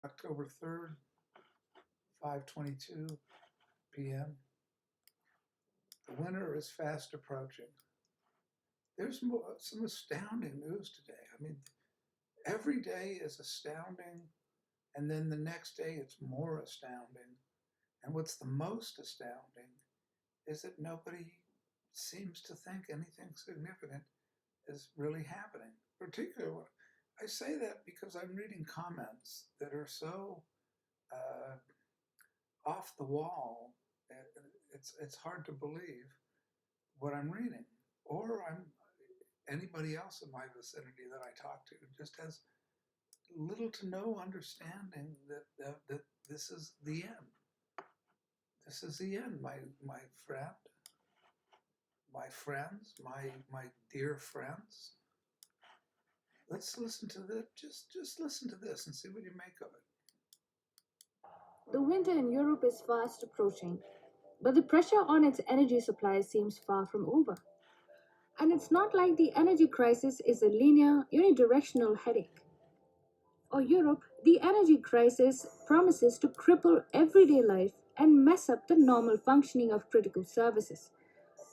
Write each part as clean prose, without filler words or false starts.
October 3rd, 5:22 p.m. The winter is fast approaching. There's some astounding news today. I mean, every day is astounding, and then the next day it's more astounding. And what's the most astounding is that nobody seems to think anything significant is really happening. Particularly, I say that because I'm reading comments that are so uh, off the wall. It's hard to believe what I'm reading, or I'm anybody else in my vicinity that I talk to just has little to no understanding that this is the end. This is the end, my friend, my friends, my dear friends. Let's listen to this. Just listen to this and see what you make of it. The winter in Europe is fast approaching, but the pressure on its energy supply seems far from over. And it's not like the energy crisis is a linear, unidirectional headache. For Europe, the energy crisis promises to cripple everyday life and mess up the normal functioning of critical services.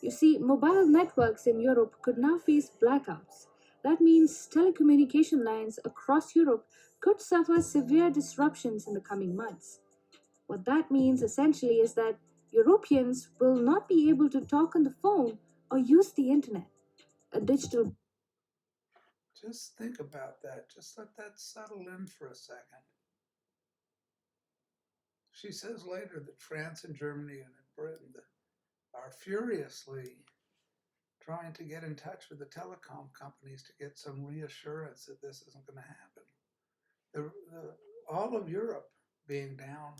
You see, mobile networks in Europe could now face blackouts. That means telecommunication lines across Europe could suffer severe disruptions in the coming months. What that means essentially is that Europeans will not be able to talk on the phone or use the internet. A digital Just think about that. Just let that settle in for a second. She says later that France and Germany and Britain are furiously trying to get in touch with the telecom companies to get some reassurance that this isn't going to happen. All of Europe being down,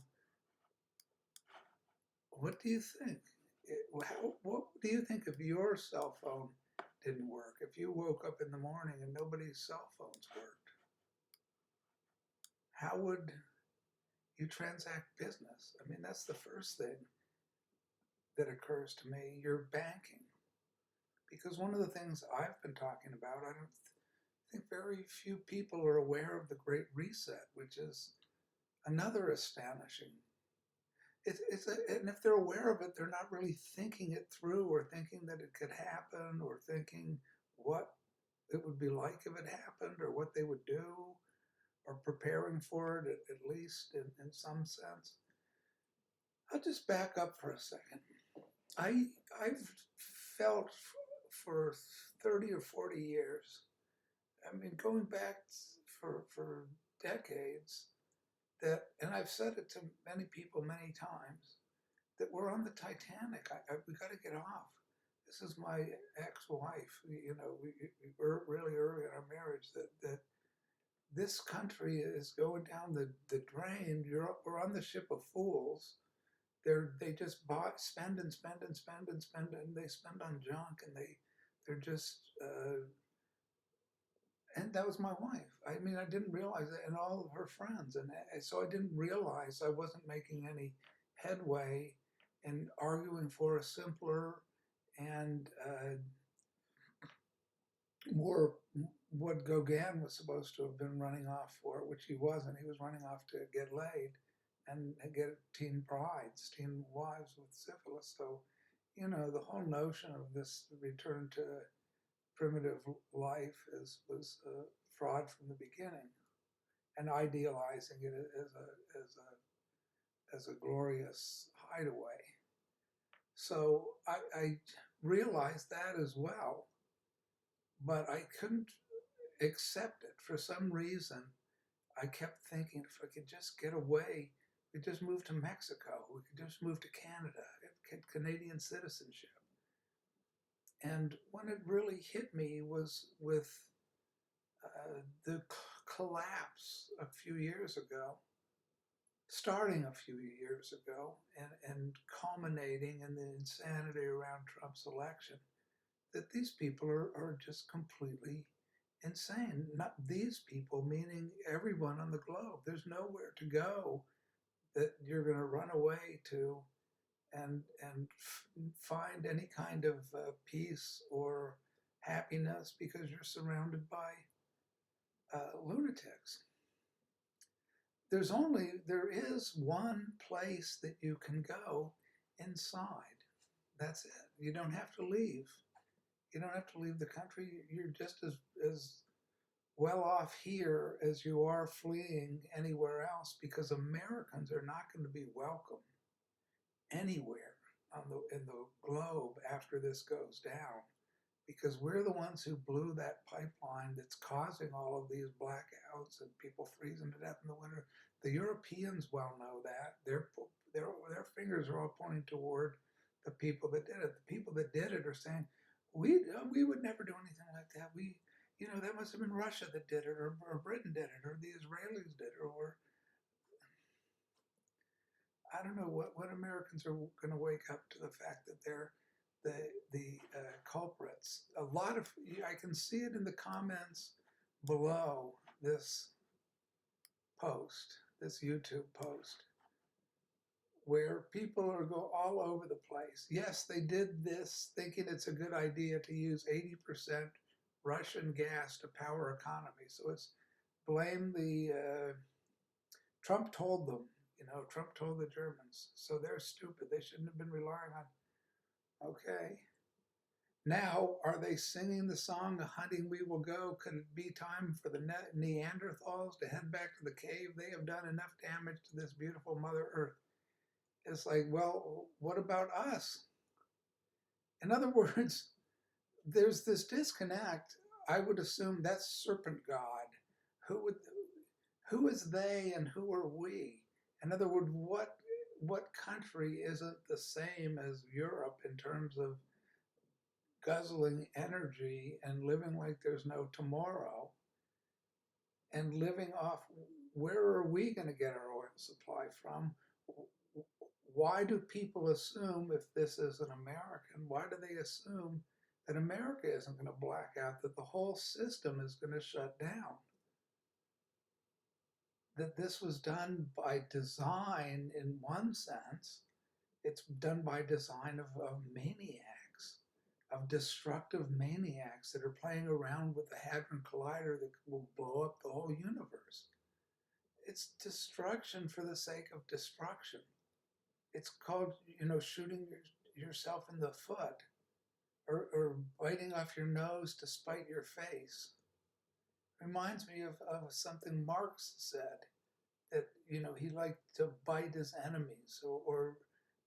what do you think? What do you think if your cell phone didn't work? If you woke up in the morning and nobody's cell phones worked, how would you transact business? I mean, that's the first thing that occurs to me. Your banking. Because one of the things I've been talking about, I don't think very few people are aware of the Great Reset, which is another astonishing. And if they're aware of it, they're not really thinking it through or thinking that it could happen or thinking what it would be like if it happened or what they would do or preparing for it, at least in some sense. I'll just back up for a second. I've felt for 30 or 40 years, I mean, going back for decades, that, and I've said it to many people many times, that we're on the Titanic. We got to get off. This is my ex-wife. We were really early in our marriage that this country is going down the drain. We're on the ship of fools. They just spend and spend and spend and spend, and they spend on junk, and they're just and that was my wife. I mean, I didn't realize it, and all of her friends, and so I didn't realize I wasn't making any headway in arguing for a simpler and more what Gauguin was supposed to have been running off for, which he wasn't. He was running off to get laid and get teen brides, teen wives with syphilis. So, the whole notion of this return to primitive life was fraud from the beginning, and idealizing it as a glorious hideaway. So I realized that as well, but I couldn't accept it for some reason. I kept thinking if I could just get away, we could just move to Mexico, we could just move to Canada, get Canadian citizenship. And when it really hit me was with the collapse a few years ago, starting a few years ago, and culminating in the insanity around Trump's election, that these people are just completely insane. Not these people, meaning everyone on the globe. There's nowhere to go that you're going to run away to and find any kind of peace or happiness because you're surrounded by lunatics. there is one place that you can go inside. That's it. You don't have to leave. You don't have to leave the country. You're just as well off here as you are fleeing anywhere else, because Americans are not going to be welcome anywhere in the globe after this goes down, because we're the ones who blew that pipeline that's causing all of these blackouts and people freezing to death in the winter. The Europeans well know that. Their fingers are all pointing toward the people that did it. The people that did it are saying, we would never do anything like that. That must have been Russia that did it, or Britain did it, or the Israelis did it, or I don't know what Americans are going to wake up to the fact that they're the culprits. A lot of I can see it in the comments below this post, this YouTube post, where people are go all over the place. Yes, they did this thinking it's a good idea to use 80% Russian gas to power economy. So it's blame the Trump told them. Trump told the Germans, so they're stupid. They shouldn't have been relying on. Okay. Now, are they singing the song, "A hunting we will go"? Could it be time for the Neanderthals to head back to the cave? They have done enough damage to this beautiful Mother Earth. It's like, well, what about us? In other words, there's this disconnect. I would assume that's Serpent God. Who is they and who are we? In other words, what country isn't the same as Europe in terms of guzzling energy and living like there's no tomorrow, and living off, where are we going to get our oil supply from? Why do people assume, if this is an American, why do they assume that America isn't going to black out, that the whole system is going to shut down? That this was done by design in one sense. It's done by design of maniacs, of destructive maniacs that are playing around with the Hadron Collider that will blow up the whole universe. It's destruction for the sake of destruction. It's called, shooting yourself in the foot, or biting off your nose to spite your face. Reminds me of something Marx said, that he liked to bite his enemies, or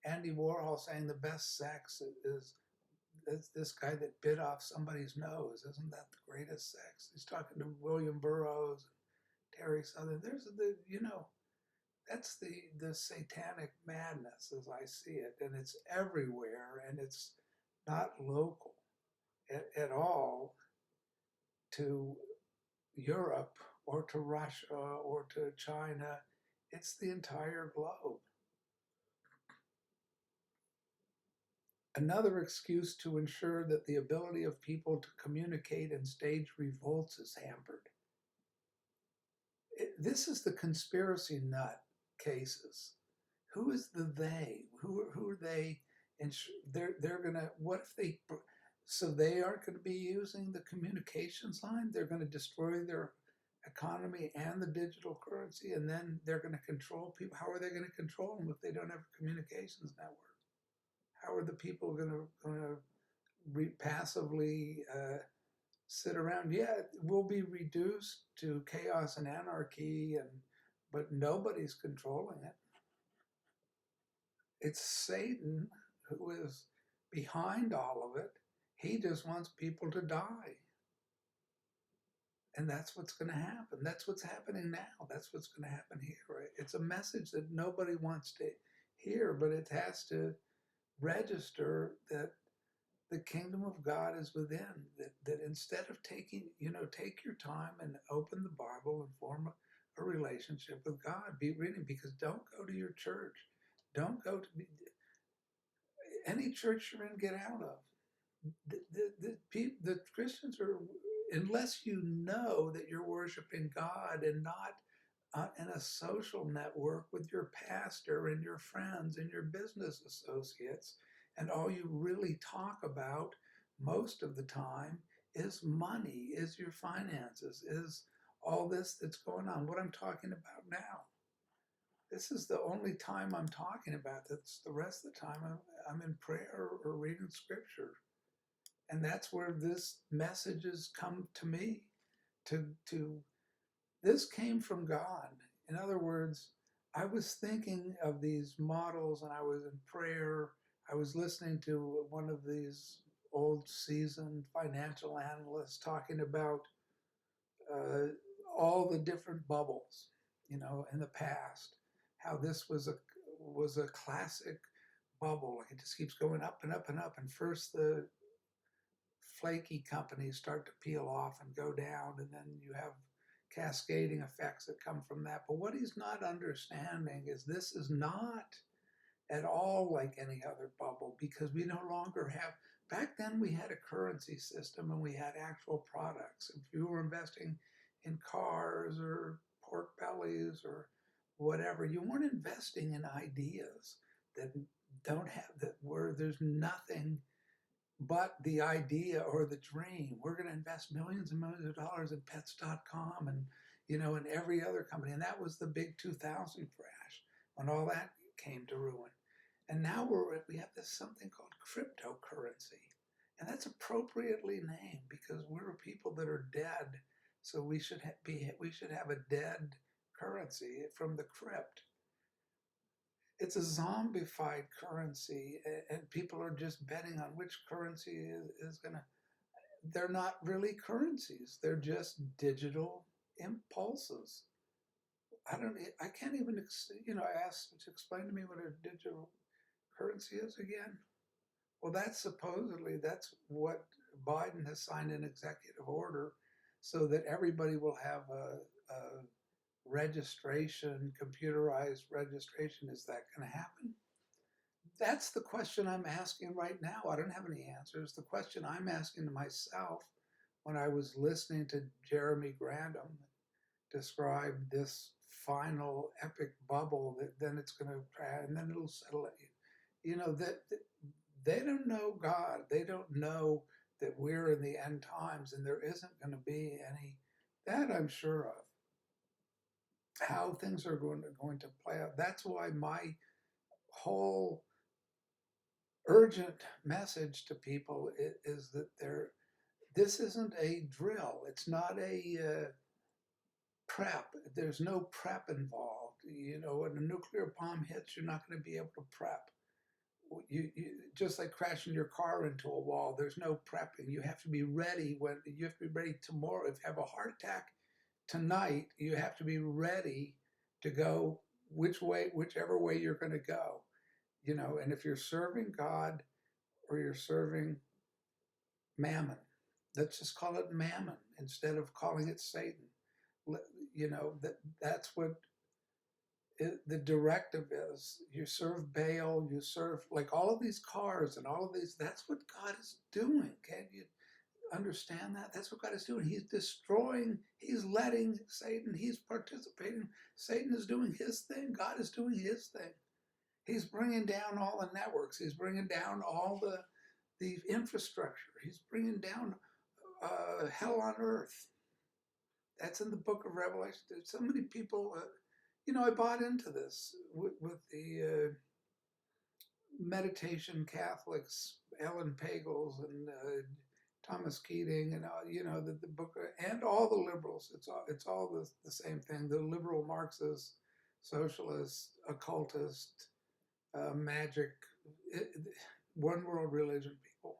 Andy Warhol saying the best sex is this guy that bit off somebody's nose. Isn't that the greatest sex? He's talking to William Burroughs, Terry Southern. That's the satanic madness as I see it, and it's everywhere, and it's not local at all to Europe or to Russia or to China. It's the entire globe. Another excuse to ensure that the ability of people to communicate and stage revolts is hampered. This is the conspiracy nut cases. Who is the they? Who are they? And they're gonna. What if they? So they aren't going to be using the communications line. They're going to destroy their economy and the digital currency, and then they're going to control people. How are they going to control them if they don't have a communications network? How are the people going to passively sit around? Yeah, we'll be reduced to chaos and anarchy, but nobody's controlling it. It's Satan who is behind all of it. He just wants people to die. And that's what's going to happen. That's what's happening now. That's what's going to happen here. Right? It's a message that nobody wants to hear, but it has to register that the kingdom of God is within. That instead of take your time and open the Bible and form a relationship with God. Be reading, because don't go to your church. Don't go to any church you're in. Get out of. The Christians are, unless you know that you're worshiping God and not in a social network with your pastor and your friends and your business associates, and all you really talk about most of the time is money, is your finances, is all this that's going on. What I'm talking about now. This is the only time I'm talking about this. The rest of the time I'm in prayer or reading scripture. And that's where this message has come to me. To this came from God. In other words, I was thinking of these models and I was in prayer. I was listening to one of these old seasoned financial analysts talking about uh, all the different bubbles, in the past, how this was a classic bubble. Like it just keeps going up and up and up. And first the flaky companies start to peel off and go down, and then you have cascading effects that come from that. But what he's not understanding is this is not at all like any other bubble, because we no longer have, back then we had a currency system and we had actual products. If you were investing in cars or pork bellies or whatever, you weren't investing in ideas that don't have, that where there's nothing but the idea or the dream. We're going to invest millions and millions of dollars in pets.com and in every other company. And that was the big 2000 crash when all that came to ruin. And now we have this something called cryptocurrency. And that's appropriately named because we're people that are dead. So we should have a dead currency from the crypt. It's a zombified currency, and people are just betting on which currency is going to. They're not really currencies, they're just digital impulses. I can't even, I asked to explain to me what a digital currency is again. Well, that's what Biden has signed an executive order so that everybody will have a registration, computerized registration. Is that going to happen? That's the question I'm asking right now. I don't have any answers. The question I'm asking to myself when I was listening to Jeremy Grantham describe this final epic bubble that then it's going to crash and then it'll settle. That they don't know God. They don't know that we're in the end times and there isn't going to be any. That I'm sure of. How things are going to play out. That's why my whole urgent message to people is that this isn't a drill. It's not a prep. There's no prep involved. When a nuclear bomb hits, you're not going to be able to prep. You just like crashing your car into a wall. There's no prepping. You have to be ready you have to be ready tomorrow. If you have a heart attack tonight, you have to be ready to go whichever way you're going to go. And if you're serving God or you're serving mammon, let's just call it mammon instead of calling it Satan. That's what the directive is. You serve Baal, you serve like all of these cars and all of these. That's what God is doing. Can you understand that? That's what God is doing. He's destroying, he's letting Satan, he's participating. Satan is doing his thing. God is doing his thing. He's bringing down all the networks. He's bringing down all the infrastructure. He's bringing down hell on earth. That's in the book of Revelation. There's so many people, I bought into this with the meditation Catholics, Ellen Pagels and Thomas Keating, and the book, and all the liberals. It's all the same thing. The liberal Marxist, socialist, occultist, magic, one world religion people.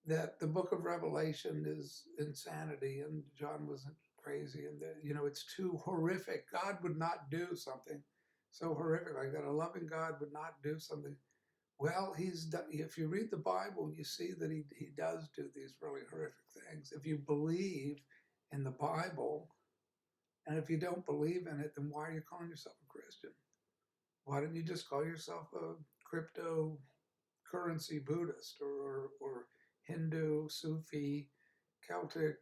That the book of Revelation is insanity, and John wasn't crazy, and it's too horrific. God would not do something so horrific like that. A loving God would not do something. Well, he's done. If you read the Bible, you see that he does do these really horrific things. If you believe in the Bible, and if you don't believe in it, then why are you calling yourself a Christian? Why don't you just call yourself a cryptocurrency Buddhist or Hindu, Sufi, Celtic,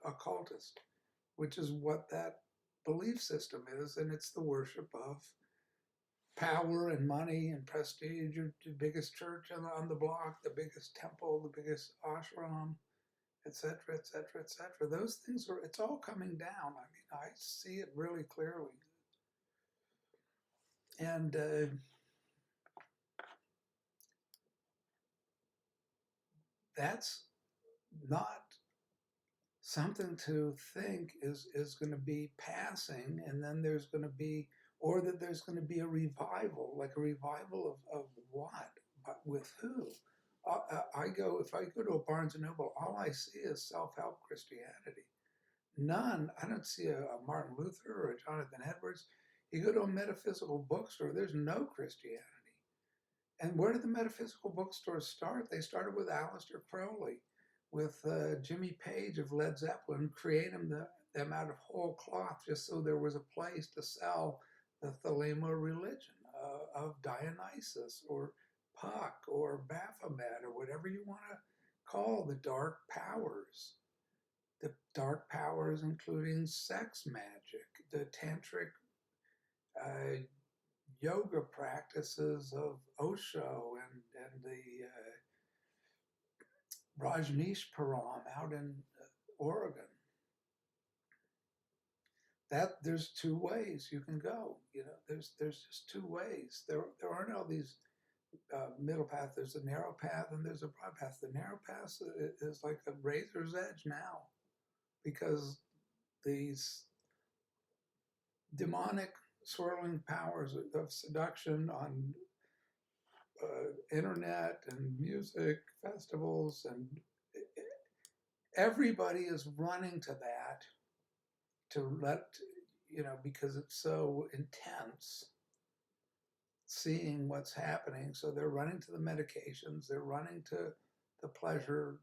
occultist, which is what that belief system is, and it's the worship of power and money and prestige. The biggest church on the block, the biggest temple, the biggest ashram, etc., etc., etc. Those things it's all coming down. I mean, I see it really clearly. And that's not something to think is going to be passing, and then there's going to be, or that there's going to be a revival, like a revival of what, but with who? If I go to a Barnes and Noble, all I see is self-help Christianity. None. I don't see a Martin Luther or a Jonathan Edwards. You go to a metaphysical bookstore, there's no Christianity. And where did the metaphysical bookstores start? They started with Aleister Crowley, with Jimmy Page of Led Zeppelin, creating them out of whole cloth just so there was a place to sell the Thelema religion of Dionysus or Puck or Baphomet or whatever you want to call the dark powers. The dark powers, including sex magic, the tantric yoga practices of Osho and the Rajneeshpuram out in Oregon. That there's two ways you can go. You know, there's just two ways. There aren't all these middle paths. There's a narrow path and there's a broad path. The narrow path is like a razor's edge now, because these demonic swirling powers of seduction on internet and music festivals, and everybody is running to that to let, because it's so intense seeing what's happening. So they're running to the medications, they're running to the pleasure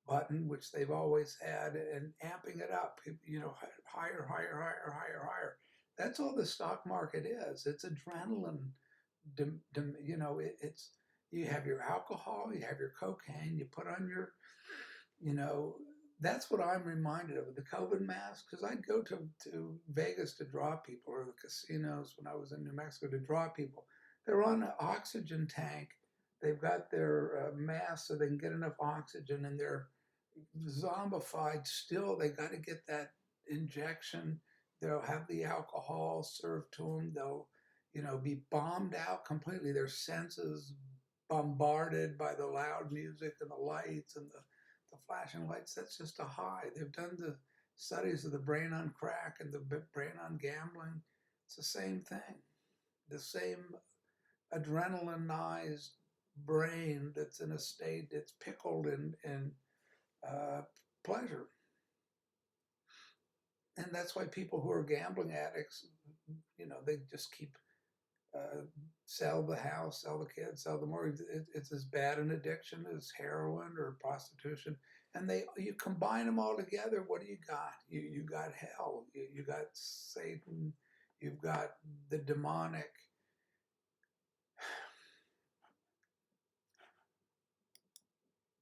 button, which they've always had, and amping it up, higher, higher, higher, higher, higher. That's all the stock market is. It's adrenaline. It's, you have your alcohol, you have your cocaine, you put on your, that's what I'm reminded of, the COVID mask, because I'd go to Vegas to draw people, or the casinos when I was in New Mexico to draw people. They're on an oxygen tank. They've got their mask so they can get enough oxygen, and they're zombified still. They got to get that injection. They'll have the alcohol served to them. They'll, be bombed out completely. Their senses bombarded by the loud music and the lights and the flashing lights. That's just a high. They've done the studies of the brain on crack and the brain on gambling. It's the same thing. The same adrenalinized brain that's in a state that's pickled in pleasure. And that's why people who are gambling addicts, they just keep sell the house, sell the kids, sell the mortgage. It's as bad an addiction as heroin or prostitution. And you combine them all together. What do you got? You got hell. You got Satan. You've got the demonic.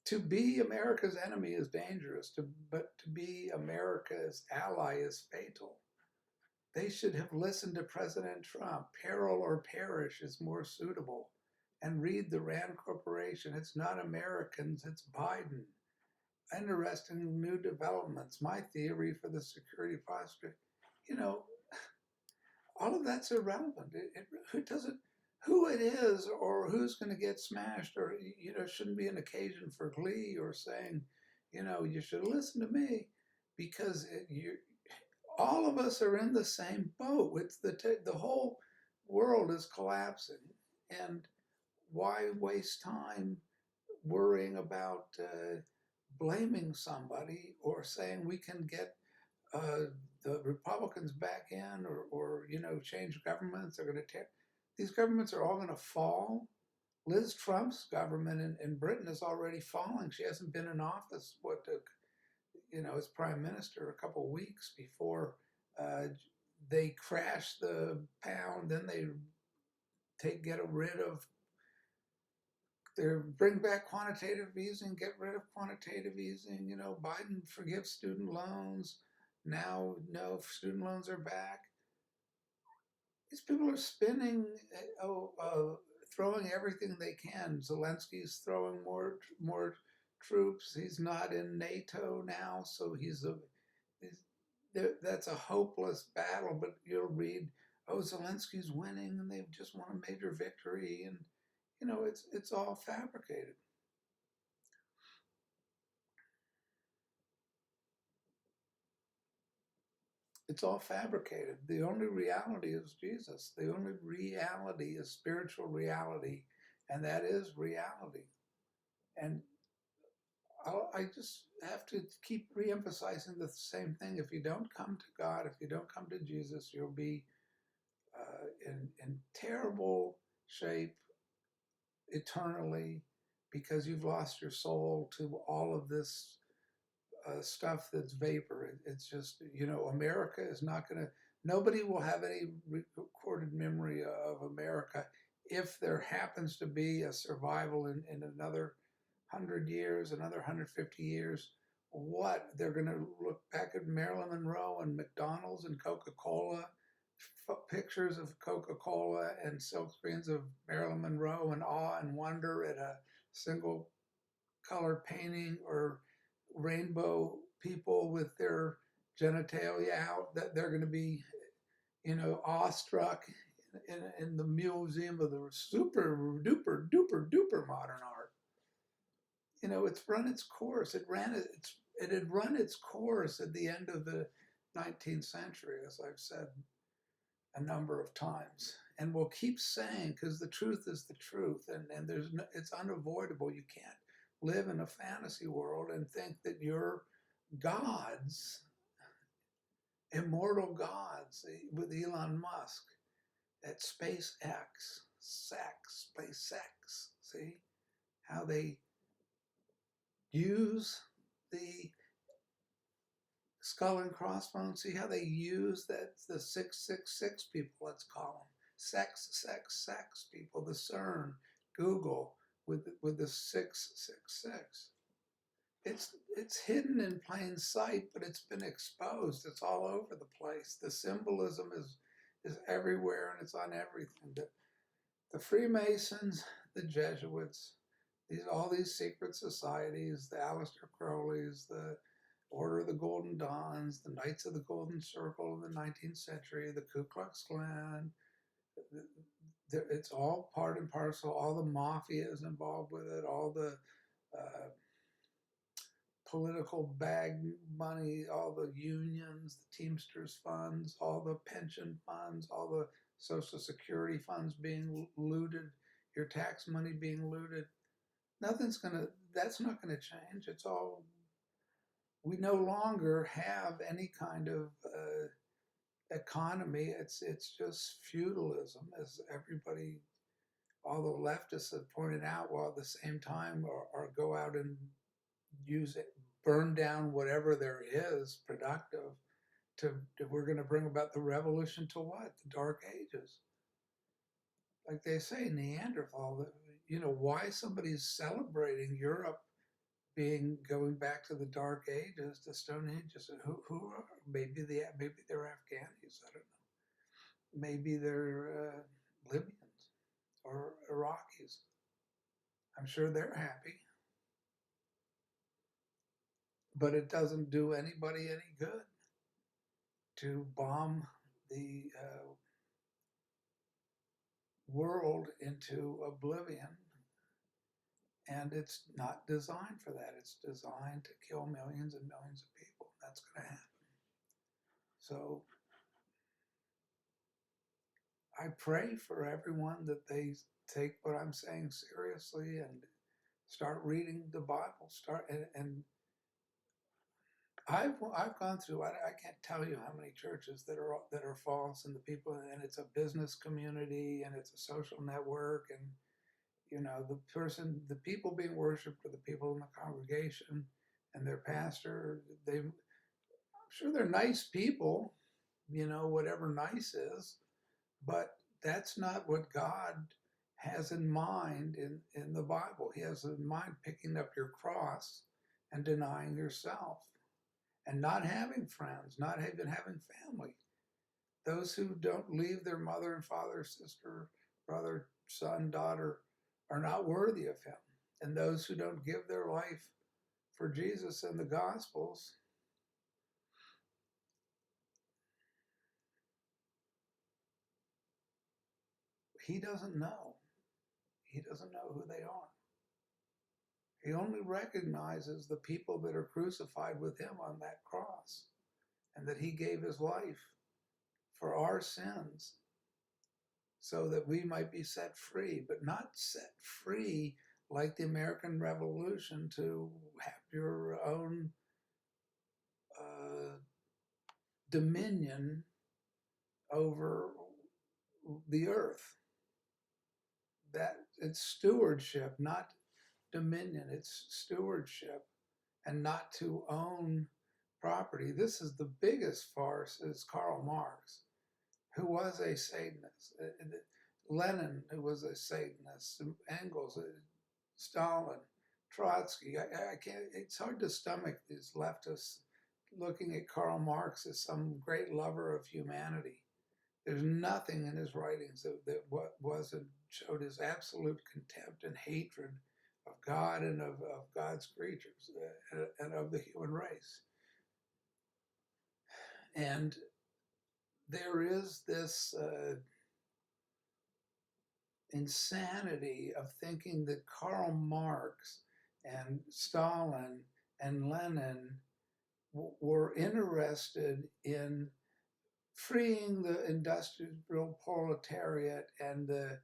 To be America's enemy is dangerous, but to be America's ally is fatal. They should have listened to President Trump. Peril or perish is more suitable. And read the Rand Corporation. It's not Americans, it's Biden. Interesting new developments. My theory for the security posture. All of that's irrelevant. Who it is or who's going to get smashed, or shouldn't be an occasion for glee or saying, you should listen to me, because all of us are in the same boat. It's the whole world is collapsing, and why waste time worrying about blaming somebody or saying we can get the Republicans back in, or change governments? They're going to tear. These governments are all going to fall. Liz Trump's government in Britain is already falling. She hasn't been in office, as prime minister a couple of weeks before they crash the pound. Then they bring back quantitative easing, get rid of quantitative easing. Biden forgives student loans. Now, no, student loans are back. These people are spinning, throwing everything they can. Zelensky's throwing more troops. He's not in NATO now, so that's a hopeless battle. But you'll read oh, Zelensky's winning and they've just won a major victory, and it's all fabricated. It's all fabricated. The only reality is Jesus. The only reality is spiritual reality, and that is reality. And I just have to keep re-emphasizing the same thing. If you don't come to God, if you don't come to Jesus, you'll be in terrible shape eternally, because you've lost your soul to all of this stuff that's vapor. It's just, America is not going to, nobody will have any recorded memory of America if there happens to be a survival in another 100 years, another 150 years. What? They're going to look back at Marilyn Monroe and McDonald's and Coca-Cola, pictures of Coca-Cola and silk screens of Marilyn Monroe, and awe and wonder at a single color painting, or rainbow people with their genitalia out, that they're going to be, awestruck in the museum of the super duper duper duper modern art. It's run its course. It had run its course at the end of the 19th century, as I've said a number of times, and we'll keep saying, because the truth is the truth, and it's unavoidable. You can't live in a fantasy world and think that you're gods, immortal gods, with Elon Musk at SpaceX. See how they use the skull and crossbones. See how they use the 666 people, let's call them. Sex people, the CERN, Google, with the 666. It's hidden in plain sight, but it's been exposed. It's all over the place. The symbolism is everywhere, and it's on everything. The Freemasons, the Jesuits, all these secret societies, the Aleister Crowleys, the Order of the Golden Dawns, the Knights of the Golden Circle of the 19th century, the Ku Klux Klan. It's all part and parcel. All the mafia is involved with it. All the political bag money, all the unions, the Teamsters funds, all the pension funds, all the Social Security funds being looted, your tax money being looted. That's not gonna change. It's all, we no longer have any kind of economy. It's just feudalism, as everybody, all the leftists have pointed out, while at the same time or go out and use it, burn down whatever there is productive. We're going to bring about the revolution to what? The Dark Ages. Like they say, Neanderthal. Why somebody's celebrating Europe going back to the Dark Ages, the Stone Ages. Who are, maybe they're Afghanis. I don't know. Maybe they're Libyans or Iraqis. I'm sure they're happy, but it doesn't do anybody any good to bomb the world into oblivion. And it's not designed for that. It's designed to kill millions and millions of people. That's going to happen. So I pray for everyone that they take what I'm saying seriously and start reading the Bible. And I've gone through. I can't tell you how many churches that are false, and the people, and it's a business community, and it's a social network, and the people being worshipped are the people in the congregation and their pastor. I'm sure they're nice people, whatever nice is, but that's not what God has in mind in the Bible. He has in mind picking up your cross and denying yourself, and not having friends, not even having family. Those who don't leave their mother and father, sister, brother, son, daughter, are not worthy of him. And those who don't give their life for Jesus and the Gospels he doesn't know. He doesn't know who they are. He only recognizes the people that are crucified with him on that cross, and that he gave his life for our sins so that we might be set free, but not set free like the American Revolution to have your own dominion over the earth. That it's stewardship, not dominion. It's stewardship, and not to own property. This is the biggest farce. Is Karl Marx, who was a Satanist, Lenin, who was a Satanist, Engels, Stalin, Trotsky. I can't. It's hard to stomach these leftists looking at Karl Marx as some great lover of humanity. There's nothing in his writings that wasn't showed his absolute contempt and hatred of God and of God's creatures and of the human race. And there is this insanity of thinking that Karl Marx and Stalin and Lenin were interested in freeing the industrial proletariat and the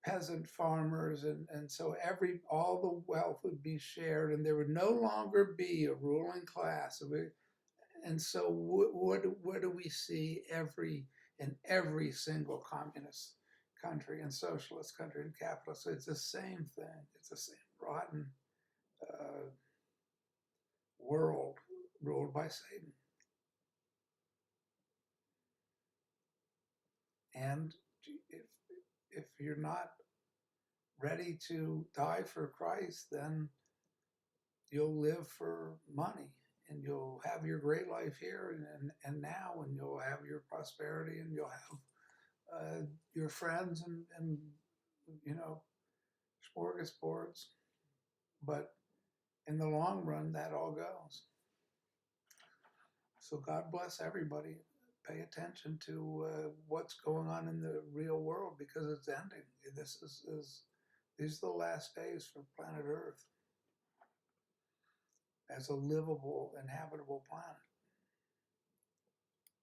peasant farmers, and so all the wealth would be shared, and there would no longer be a ruling class. And so what do we see in every single communist country and socialist country and capitalist? So it's the same thing. It's the same rotten world ruled by Satan. And if you're not ready to die for Christ, then you'll live for money, and you'll have your great life here and now, and you'll have your prosperity, and you'll have your friends and smorgasbords. But in the long run, that all goes. So God bless everybody. Pay attention to what's going on in the real world, because it's ending. These are the last days for planet Earth as a livable, inhabitable planet.